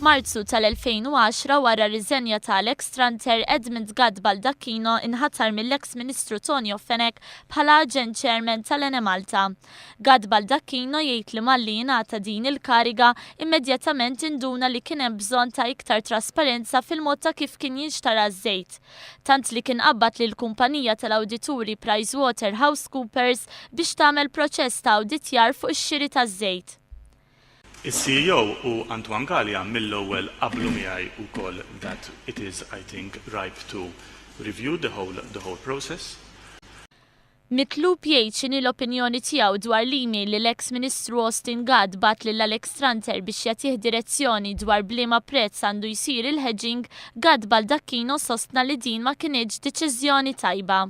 F'Marzu tal-2010 wara riżenja tal-ex-Tranter Edmund Baldacchino inħatar mill-ex Ministru Tonio Fenek bħala aġent chairman tal-Enemalta. Baldacchino jgħid li malli jingħata din il-kariga immedjatament induna li kien hemm bżonn ta' iktar trasparenza fil-mod ta' kif kien jinxtara ż-żejt. Tant li kien qabbad lil kumpanija tal-awdituri PricewaterhouseCoopers biex tagħmel proċess ta' awditjar fuq ix-xiri taż-żejt. Is-CEO u Antoine Gallia mill-ewwel qablu miegħi wkoll that it is, I think, ripe to review the whole process. Mitlub jgħid x'inhi l-opinjoni tiegħu dwar l-email li l-ex Ministru Austin Gadd bat lil Alex Tranter biex jagħtih direzzjoni dwar bliema prezz għandu jsir il-hedging, Baldacchino sostna li din ma kienx deċiżjoni tajba.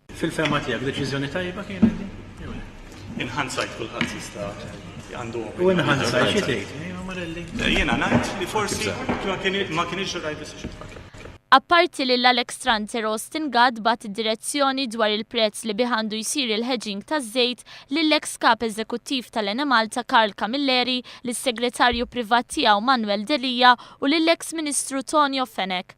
Fil-fema tiegħek deċiżjoni tajba kienet din? In hindsight kulħadd jista' għandu. U in hindsight xi tgħid? Jiena ngħid li forsi ma kienx right decision. Apparti li l-Alex Tranter Austin Gadd bat id-direzzjoni dwar il-prezz li biħandu jsir il-hedging taż-żejt lill-ex kap eżekuttiv tal-Enemalta Karl Camilleri, lis-segretarju privat tiegħu Manuel Delija u lill-ex Ministru Tonio Fenek.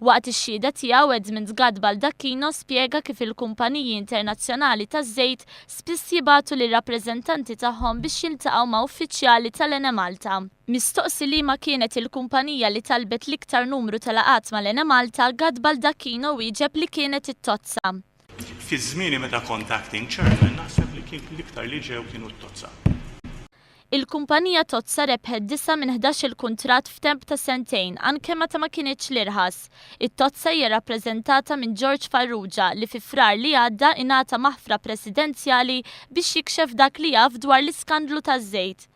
Waqt ix-xhieda tiegħu Edmund Baldacchino spjega kif il-kumpaniji internazzjonali taż-żejt spiss jibgħatu lir rappreżentanti tagħhom biex jiltaqgħu ma' uffiċjali tal-Enemalta. Mistoqsi li ma kienet il-kumpanija li talbet l-iktar numru tal-laqat mal-Enemalta, Baldacchino wieġeb li kienet it-tozza. Fi żmieni meta contacting chairman naħseb li kien l-iktar li ġew kienu t-tozza. Il-kumpanija Tozza rebħet 9 minn 11 il-kuntratt f'temp ta' sentejn anke meta ma kienitx l-irħas. It-Tozza hija rappreżentata minn George Farrugia li fi frar li għadda ingħata maħfra presidenzjali biex jikxef dak li jaf dwar l-iskandlu taż-żejt.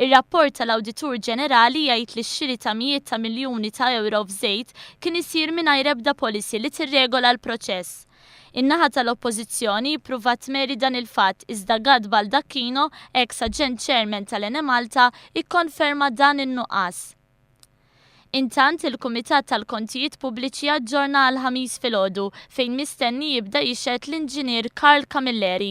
Ir-rapport tal-Awditur Ġenerali jgħid li x-xiri ta' mijiet ta' miljuni ta' euro f'żejt kien isir mingħajr ebda policy li tirregola l-proċess. In-naħa tal-oppożizzjoni jippruvat tmeri dan il-fatt iżda Baldacchino, ex aġent chairman tal-Enemalta, ikkonferma dan in-nuqqas. Intant il-Kumitat tal-Kontijiet Pubbliċi aġġorna għal ħamis filgħodu fejn mistenni jibda jixhed l-Inġinier Karl Camilleri.